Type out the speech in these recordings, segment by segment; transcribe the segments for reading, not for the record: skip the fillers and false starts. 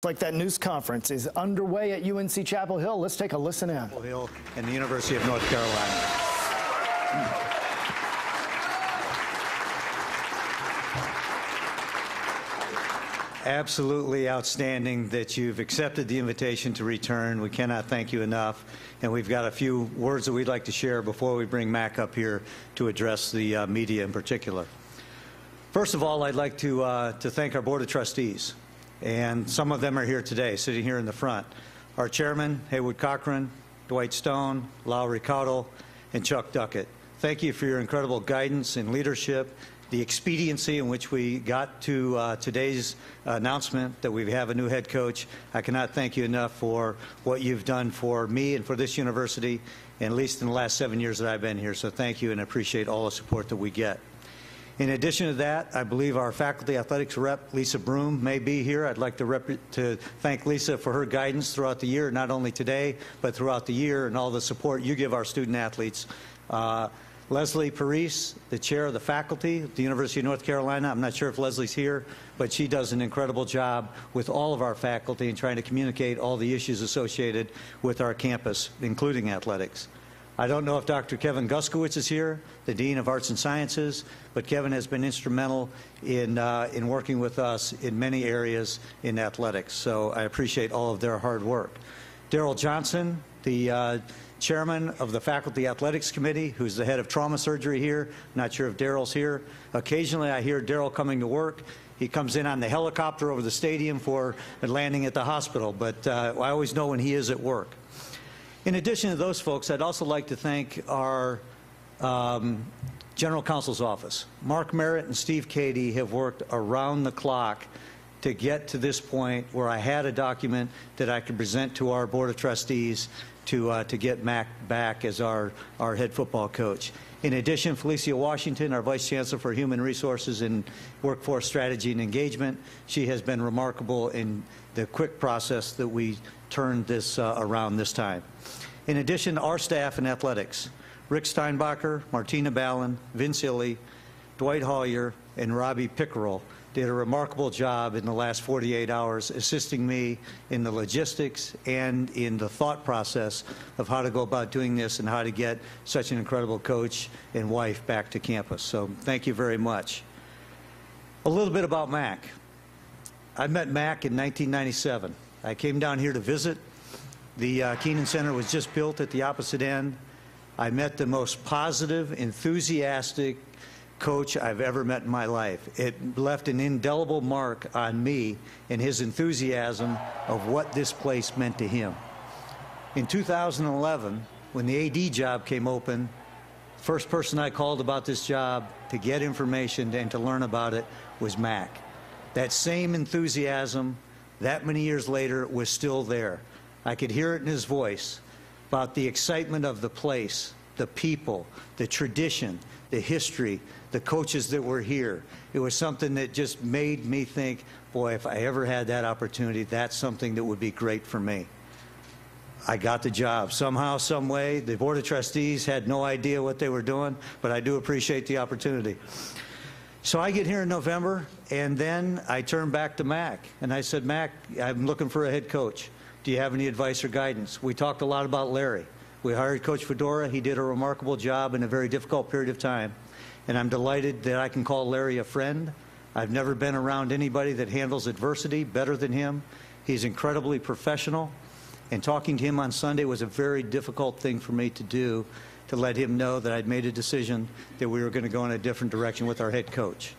Like that news conference is underway at UNC Chapel Hill. Let's take a listen in. Chapel Hill and the University of North Carolina. Absolutely outstanding that you've accepted the invitation to return. We cannot thank you enough. And we've got a few words that we'd like to share before we bring Mack up here to address the media in particular. First of all, I'd like to thank our Board of Trustees. And some of them are here today, sitting here in the front. Our chairman, Haywood Cochran, Dwight Stone, Lowry Caudill, and Chuck Duckett. Thank you for your incredible guidance and leadership, the expediency in which we got to today's announcement that we have a new head coach. I cannot thank you enough for what you've done for me and for this university, at least in the last 7 years that I've been here. So thank you, and I appreciate all the support that we get. In addition to that, I believe our faculty athletics rep, Lisa Broom, may be here. I'd like to thank Lisa for her guidance throughout the year, not only today, but throughout the year, and all the support you give our student athletes. Leslie Parise, the chair of the faculty at the University of North Carolina. I'm not sure if Leslie's here, but she does an incredible job with all of our faculty in trying to communicate all the issues associated with our campus, including athletics. I don't know if Dr. Kevin Guskowitz is here, the Dean of Arts and Sciences, but Kevin has been instrumental in working with us in many areas in athletics. So I appreciate all of their hard work. Daryl Johnson, the chairman of the Faculty Athletics Committee, who's the head of trauma surgery here. Not sure if Daryl's here. Occasionally I hear Daryl coming to work. He comes in on the helicopter over the stadium for landing at the hospital, but I always know when he is at work. In addition to those folks, I'd also like to thank our General Counsel's office. Mark Merritt and Steve Cady have worked around the clock to get to this point where I had a document that I could present to our Board of Trustees to get Mack back as our head football coach. In addition, Felicia Washington, our Vice Chancellor for Human Resources and Workforce Strategy and Engagement, she has been remarkable in the quick process that we turned this around this time. In addition, our staff in athletics, Rick Steinbacher, Martina Ballin, Vince Illy, Dwight Hollier, and Robbie Pickerel did a remarkable job in the last 48 hours assisting me in the logistics and in the thought process of how to go about doing this and how to get such an incredible coach and wife back to campus. So thank you very much. A little bit about Mack. I met Mack in 1997. I came down here to visit. The Keenan Center was just built at the opposite end. I met the most positive, enthusiastic coach I've ever met in my life. It left an indelible mark on me and his enthusiasm of what this place meant to him. In 2011, when the AD job came open, the first person I called about this job to get information and to learn about it was Mack. That same enthusiasm, that many years later, was still there. I could hear it in his voice about the excitement of the place, the people, the tradition, the history, the coaches that were here. It was something that just made me think, boy, if I ever had that opportunity, that's something that would be great for me. I got the job. Somehow, some way, the Board of Trustees had no idea what they were doing, but I do appreciate the opportunity. So I get here in November, and then I turn back to Mack, and I said, Mack, I'm looking for a head coach. Do you have any advice or guidance? We talked a lot about Larry. We hired Coach Fedora. He did a remarkable job in a very difficult period of time, and I'm delighted that I can call Larry a friend. I've never been around anybody that handles adversity better than him. He's incredibly professional, and talking to him on Sunday was a very difficult thing for me to do, to let him know that I'd made a decision that we were going to go in a different direction with our head coach.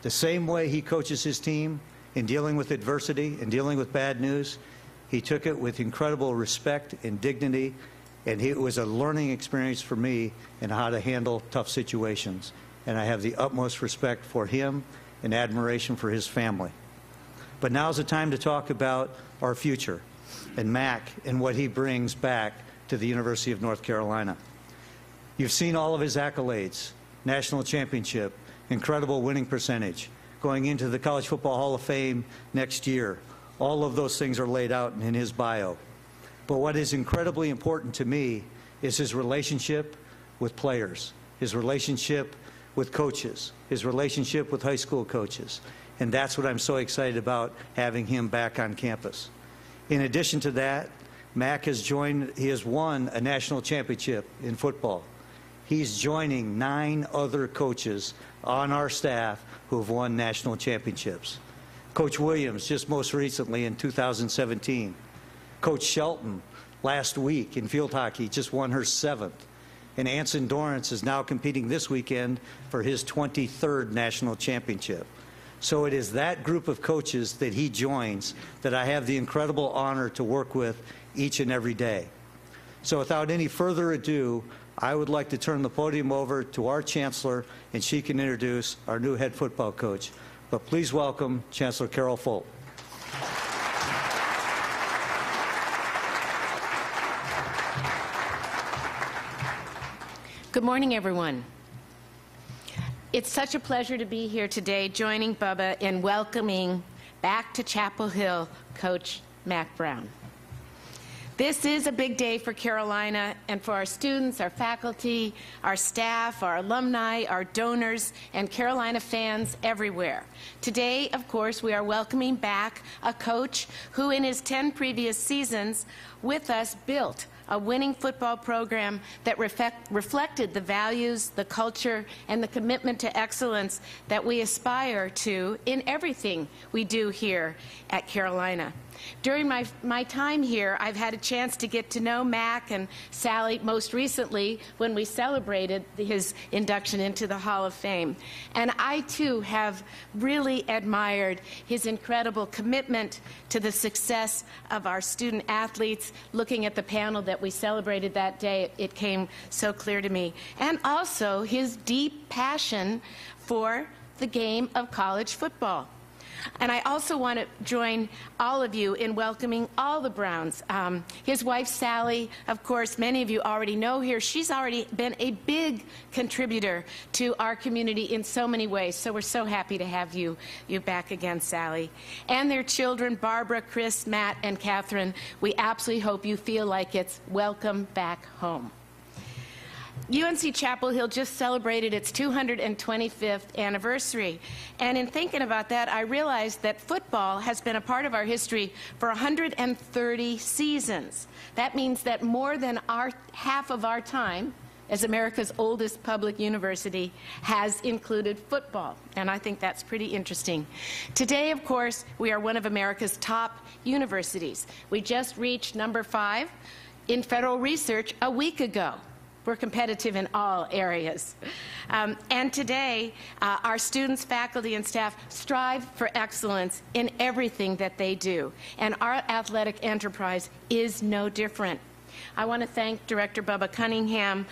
The same way he coaches his team in dealing with adversity and dealing with bad news, he took it with incredible respect and dignity, and it was a learning experience for me in how to handle tough situations. And I have the utmost respect for him and admiration for his family. But now's the time to talk about our future and Mack and what he brings back to the University of North Carolina. You've seen all of his accolades: national championship, incredible winning percentage, going into the College Football Hall of Fame next year. All of those things are laid out in his bio. But what is incredibly important to me is his relationship with players, his relationship with coaches, his relationship with high school coaches, And that's what I'm so excited about, having him back on campus. In addition to that, Mack he has won a national championship in football. He's joining 9 other coaches on our staff who have won national championships. Coach Williams, just most recently in 2017. Coach Shelton, last week in field hockey, just won her 7th. And Anson Dorrance is now competing this weekend for his 23rd national championship. So it is that group of coaches that he joins that I have the incredible honor to work with each and every day. So without any further ado, I would like to turn the podium over to our Chancellor, and she can introduce our new head football coach. But please welcome Chancellor Carol FOLT. Good morning, everyone. It's such a pleasure to be here today, joining BUBBA in welcoming back to Chapel Hill Coach Mack Brown. This is a big day for Carolina and for our students, our faculty, our staff, our alumni, our donors, and Carolina fans everywhere. Today, of course, we are welcoming back a coach who in his 10 previous seasons with us built a winning football program that reflected the values, the culture, and the commitment to excellence that we aspire to in everything we do here at Carolina. During my time here, I've had a chance to get to know Mack and Sally most recently when we celebrated his induction into the Hall of Fame. And I, too, have really admired his incredible commitment to the success of our student athletes. Looking at the panel that we celebrated that day, it came so clear to me. And also his deep passion for the game of college football. And I also want to join all of you in welcoming all the Browns. His wife, Sally, of course, many of you already know her. She's already been a big contributor to our community in so many ways. So we're so happy to have you back again, Sally. And their children, Barbara, Chris, Matt, and Catherine. We absolutely hope you feel like it's welcome back home. UNC Chapel Hill just celebrated its 225th anniversary. And in thinking about that, I realized that football has been a part of our history for 130 seasons. That means that more than half of our time as America's oldest public university has included football. And I think that's pretty interesting. Today, of course, we are one of America's top universities. We just reached number 5 in federal research a week ago. We're competitive in all areas. And today, our students, faculty, and staff strive for excellence in everything that they do. And our athletic enterprise is no different. I want to thank Director Bubba Cunningham,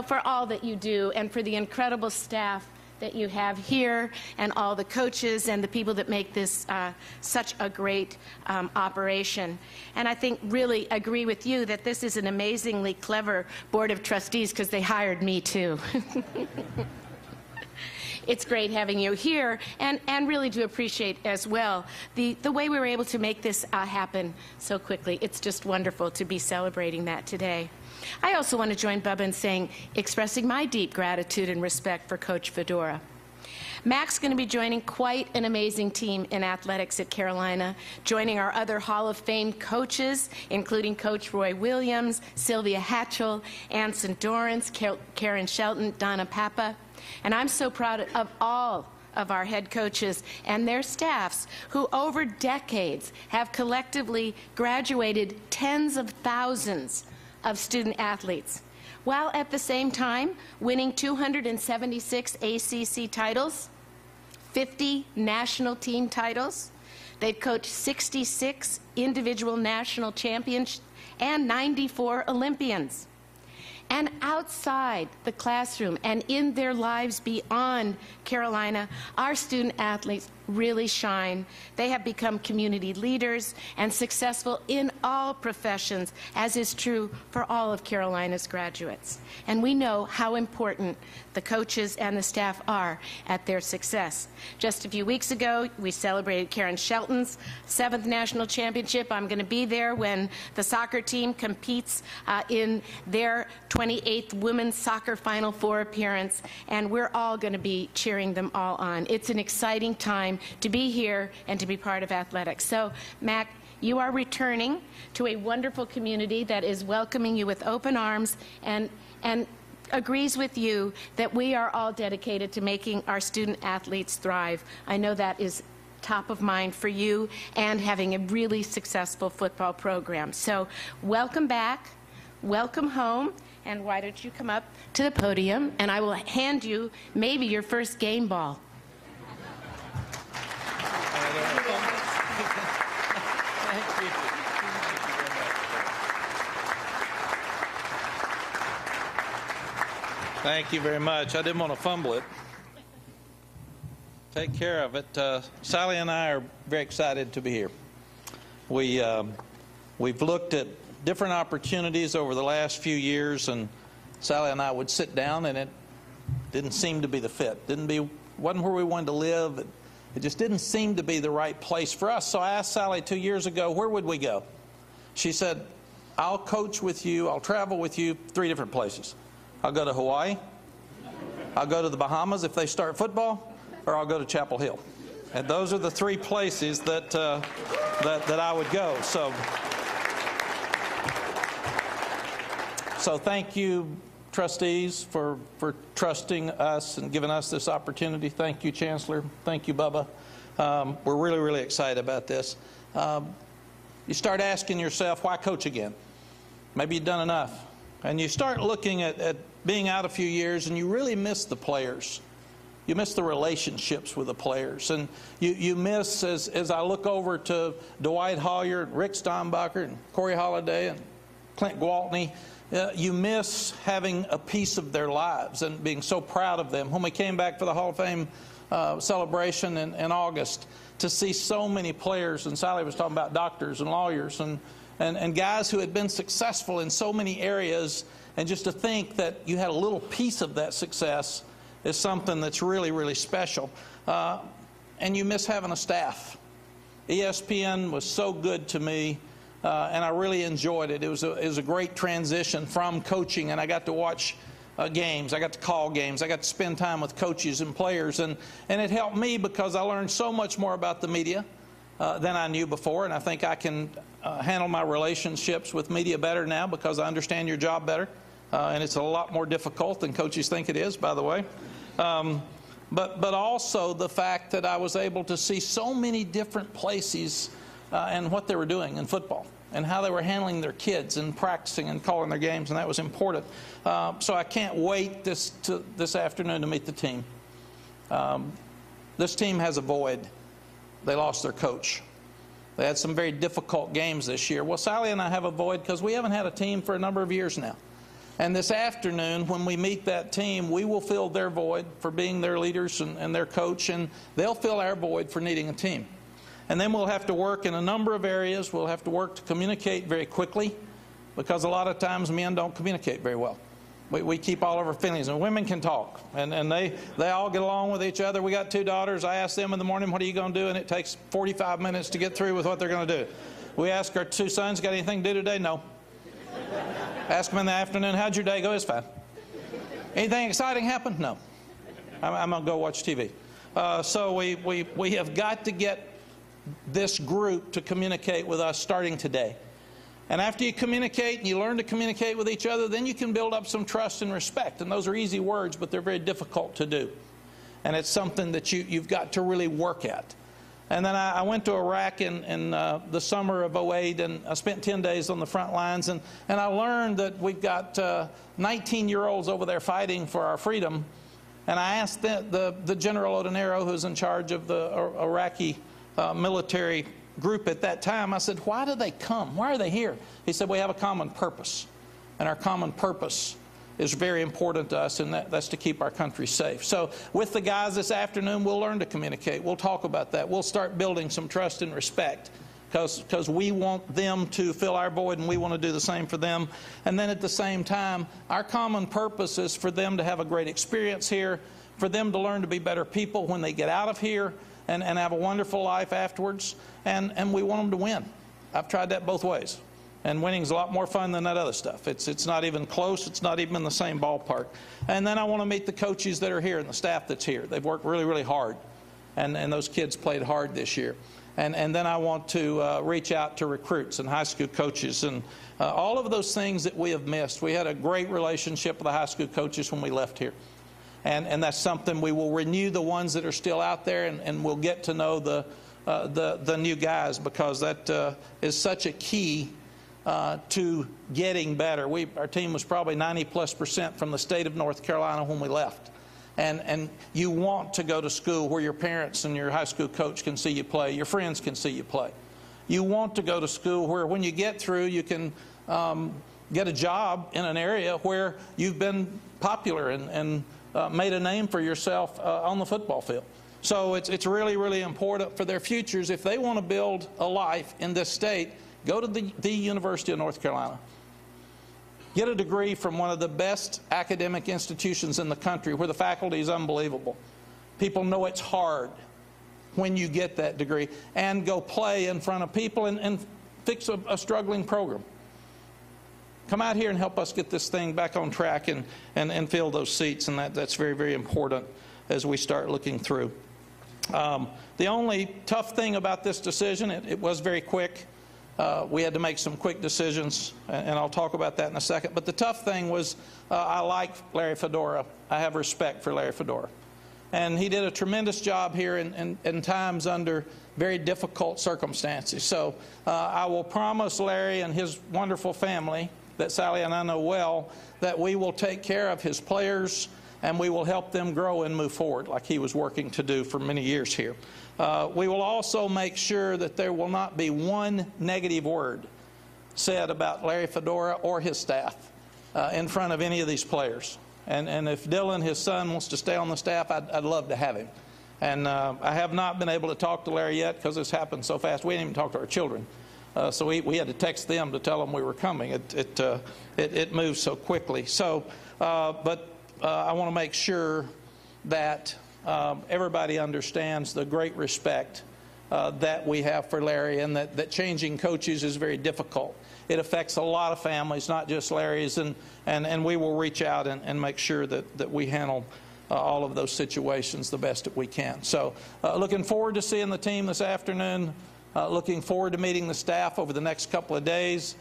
for all that you do and for the incredible staff that you have here and all the coaches and the people that make this such a great operation. And I think really agree with you that this is an amazingly clever board of trustees because they hired me too. It's great having you here and really do appreciate as well the way we were able to make this happen so quickly. It's just wonderful to be celebrating that today. I also want to join Bubba in expressing my deep gratitude and respect for Coach Fedora. Mack's going to be joining quite an amazing team in athletics at Carolina, joining our other Hall of Fame coaches, including Coach Roy Williams, Sylvia Hatchell, Anson Dorrance, Karen Shelton, Donna Papa. And I'm so proud of all of our head coaches and their staffs who over decades have collectively graduated tens of thousands of student athletes, while at the same time winning 276 ACC titles, 50 national team titles. They've coached 66 individual national champions and 94 Olympians. And outside the classroom and in their lives beyond Carolina, our student athletes really shine. They have become community leaders and successful in all professions, as is true for all of Carolina's graduates. And we know how important the coaches and the staff are at their success. Just a few weeks ago, we celebrated Karen Shelton's 7th national championship. I'm going to be there when the soccer team competes in their 28th Women's Soccer Final Four appearance, and we're all going to be cheering them all on. It's an exciting time time to be here and to be part of athletics. So, Mack, you are returning to a wonderful community that is welcoming you with open arms and agrees with you that we are all dedicated to making our student athletes thrive. I know that is top of mind for you and having a really successful football program. So welcome back, welcome home, and why don't you come up to the podium and I will hand you maybe your first game ball. Thank you very much. I didn't want to fumble it. Take care of it. Sally and I are very excited to be here. We've looked at different opportunities over the last few years, and Sally and I would sit down, and it didn't seem to be the fit. Wasn't where we wanted to live. It just didn't seem to be the right place for us. So I asked Sally 2 years ago, where would we go? She said, I'll coach with you, I'll travel with you 3 different places. I'll go to Hawaii, I'll go to the Bahamas if they start football, or I'll go to Chapel Hill. And those are the 3 places that I would go. So thank you, trustees, for trusting us and giving us this opportunity. Thank you, Chancellor. Thank you, Bubba. We're really, really excited about this. You start asking yourself, why coach again? Maybe you've done enough. And you start looking at being out a few years, and you really miss the players. You miss the relationships with the players. And you miss, as I look over to Dwight Hollier, and Rick Steinbacher, and Corey Holliday, and Clint Gwaltney, you miss having a piece of their lives and being so proud of them. When we came back for the Hall of Fame celebration in August, to see so many players, and Sally was talking about doctors and lawyers and guys who had been successful in so many areas, and just to think that you had a little piece of that success is something that's really, really special. And you miss having a staff. ESPN was so good to me, and I really enjoyed it. It was a great transition from coaching, and I got to watch games. I got to call games. I got to spend time with coaches and players, and it helped me because I learned so much more about the media than I knew before, and I think I can handle my relationships with media better now because I understand your job better, and it's a lot more difficult than coaches think it is, by the way. But also the fact that I was able to see so many different places and what they were doing in football and how they were handling their kids and practicing and calling their games, and that was important. So I can't wait this afternoon to meet the team. This team has a void. They lost their coach. They had some very difficult games this year. Well, Sally and I have a void because we haven't had a team for a number of years now. And this afternoon, when we meet that team, we will fill their void for being their leaders and their coach, and they'll fill our void for needing a team. And then we'll have to work in a number of areas. We'll have to work to communicate very quickly because a lot of times men don't communicate very well. We keep all of our feelings, and women can talk, and they all get along with each other. We got 2 daughters. I ask them in the morning, what are you going to do? And it takes 45 minutes to get through with what they're going to do. We ask our 2 sons, got anything to do today? No. Ask them in the afternoon, how'd your day go? It's fine. Anything exciting happen? No. I'm going to go watch TV. So we have got to get this group to communicate with us starting today. And after you communicate and you learn to communicate with each other, then you can build up some trust and respect. And those are easy words, but they're very difficult to do. And it's something that you've got to really work at. And then I went to Iraq in the summer of '08, and I spent 10 days on the front lines. And I learned that we've got 19-year-olds over there fighting for our freedom. And I asked the General Odinero, who's in charge of the Iraqi military group at that time, I said, why do they come? Why are they here? He said, we have a common purpose. And our common purpose is very important to us, and that's to keep our country safe. So with the guys this afternoon, we'll learn to communicate. We'll talk about that. We'll start building some trust and respect because we want them to fill our void, and we want to do the same for them. And then at the same time, our common purpose is for them to have a great experience here, for them to learn to be better people when they get out of here, and have a wonderful life afterwards, and we want them to win. I've tried that both ways, and winning's a lot more fun than that other stuff. It's not even close. It's not even in the same ballpark. And then I want to meet the coaches that are here and the staff that's here. They've worked really, really hard. and those kids played hard this year. And then I want to reach out to recruits and high school coaches and all of those things that we have missed. We had a great relationship with the high school coaches when we left here. And that's something we will renew, the ones that are still out there, and we'll get to know the new guys, because that is such a key to getting better. Our team was probably 90+% from the state of North Carolina when we left. And you want to go to school where your parents and your high school coach can see you play, your friends can see you play. You want to go to school where when you get through you can get a job in an area where you've been popular and made a name for yourself on the football field. So it's really, really important for their futures. If they want to build a life in this state, go to the University of North Carolina. Get a degree from one of the best academic institutions in the country where the faculty is unbelievable. People know it's hard when you get that degree, and go play in front of people and fix a struggling program. Come out here and help us get this thing back on track and fill those seats, and that's very, very important as we start looking through. The only tough thing about this decision, it was very quick. We had to make some quick decisions, and I'll talk about that in a second. But the tough thing was I like Larry Fedora. I have respect for Larry Fedora. And he did a tremendous job here in times under very difficult circumstances. So I will promise Larry and his wonderful family that Sally and I know well that we will take care of his players and we will help them grow and move forward like he was working to do for many years here. We will also make sure that there will not be one negative word said about Larry Fedora or his staff in front of any of these players. And if Dylan, his son, wants to stay on the staff, I'd love to have him. And I have not been able to talk to Larry yet because this happened so fast. We didn't even talk to our children. So we had to text them to tell them we were coming. It moved so quickly. So, but I want to make sure that everybody understands the great respect that we have for Larry, and that changing coaches is very difficult. It affects a lot of families, not just Larry's, and we will reach out and make sure that we handle all of those situations the best that we can. So looking forward to seeing the team this afternoon, looking forward to meeting the staff over the next couple of days.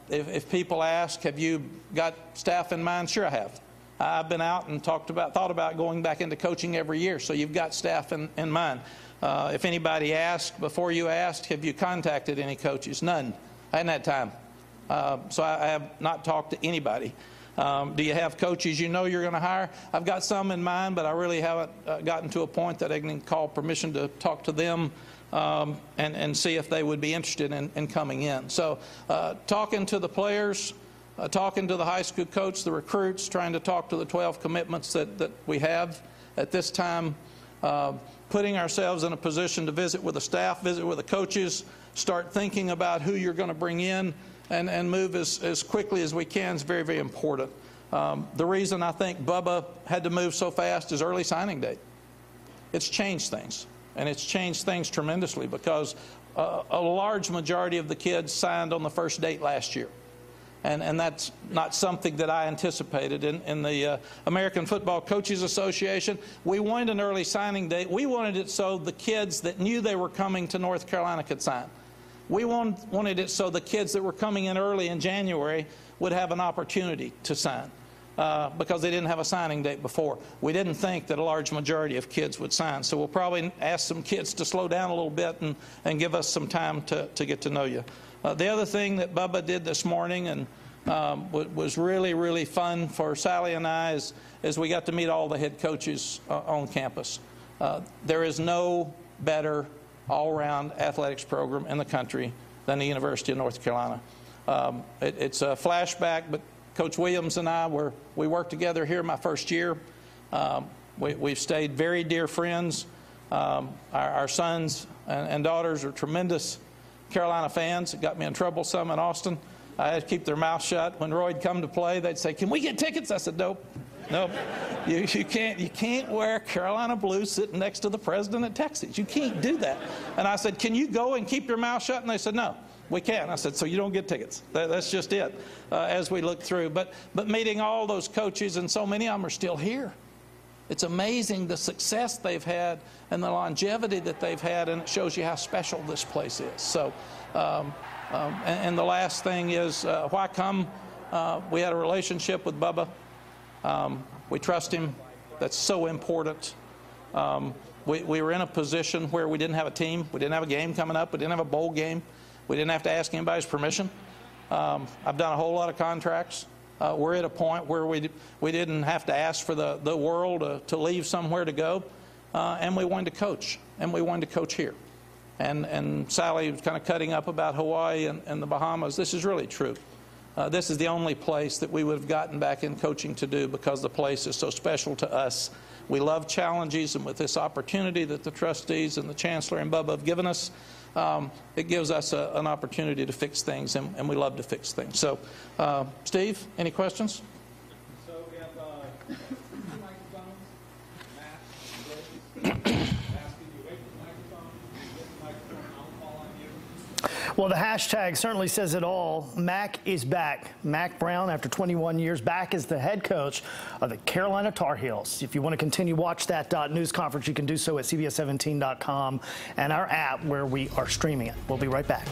If people ask, have you got staff in mind? Sure I have. I've been out and thought about going back into coaching every year, so you've got staff in mind. If anybody asked, before you asked, have you contacted any coaches? None. I hadn't had time. So I have not talked to anybody. Do you have coaches you know you're going to hire? I've got some in mind, but I really haven't gotten to a point that I can call permission to talk to them and see if they would be interested in coming in. So talking to the players, talking to the high school coach, the recruits, trying to talk to the 12 commitments that we have at this time, putting ourselves in a position to visit with the staff, visit with the coaches, start thinking about who you're going to bring in, and move as quickly as we can is very, very important. The reason I think BUBBA had to move so fast is early signing date. It's changed things, and it's changed things tremendously because a large majority of the kids signed on the first date last year. And that's not something that I anticipated. In the American Football Coaches Association, we wanted an early signing date. We wanted it so the kids that knew they were coming to North Carolina could sign. We wanted it so the kids that were coming in early in January would have an opportunity to sign because they didn't have a signing date before. We didn't think that a large majority of kids would sign. So we'll probably ask some kids to slow down a little bit and give us some time to get to know you. The other thing that BUBBA did this morning and was really, really fun for Sally and I is we got to meet all the head coaches on campus. There is no better all-around athletics program in the country than the University of North Carolina. It's a flashback, but Coach Williams and I we worked together here my first year. We've stayed very dear friends. Our sons and daughters are tremendous Carolina fans. It got me in trouble some in Austin. I had to keep their mouth shut. When Roy'd come to play, they'd say, "Can we get tickets?" I said, "Nope, nope. You can't wear Carolina blue sitting next to the president of Texas. You can't do that." And I said, "Can you go and keep your mouth shut?" And they said, "No, we can't." I said, "So you don't get tickets." That's just it. As we look through, but meeting all those coaches, and so many of them are still here. It's amazing the success they've had and the longevity that they've had, and it shows you how special this place is. So, and the last thing is, why come? We had a relationship with Bubba. We trust him. That's so important. We were in a position where we didn't have a team. We didn't have a game coming up. We didn't have a bowl game. We didn't have to ask anybody's permission. I've done a whole lot of contracts. We're at a point where we didn't have to ask for the world to leave somewhere to go. And we wanted to coach. And we wanted to coach here. And Sally was kind of cutting up about Hawaii and the Bahamas. This is really true. This is the only place that we would have gotten back in coaching to do because the place is so special to us. We love challenges, and with this opportunity that the trustees and the chancellor and Bubba have given us, it gives us an opportunity to fix things, and we love to fix things. So, Steve, any questions? So we have two microphones. Matt, asking you wait for the microphone, get the microphone, I'll call on you. Well, the hashtag certainly says it all. Mack is back. Mack Brown, after 21 years, back as the head coach of the Carolina Tar Heels. If you want to continue watch that news conference, you can do so at CBS17.com and our app where we are streaming it. We'll be right back.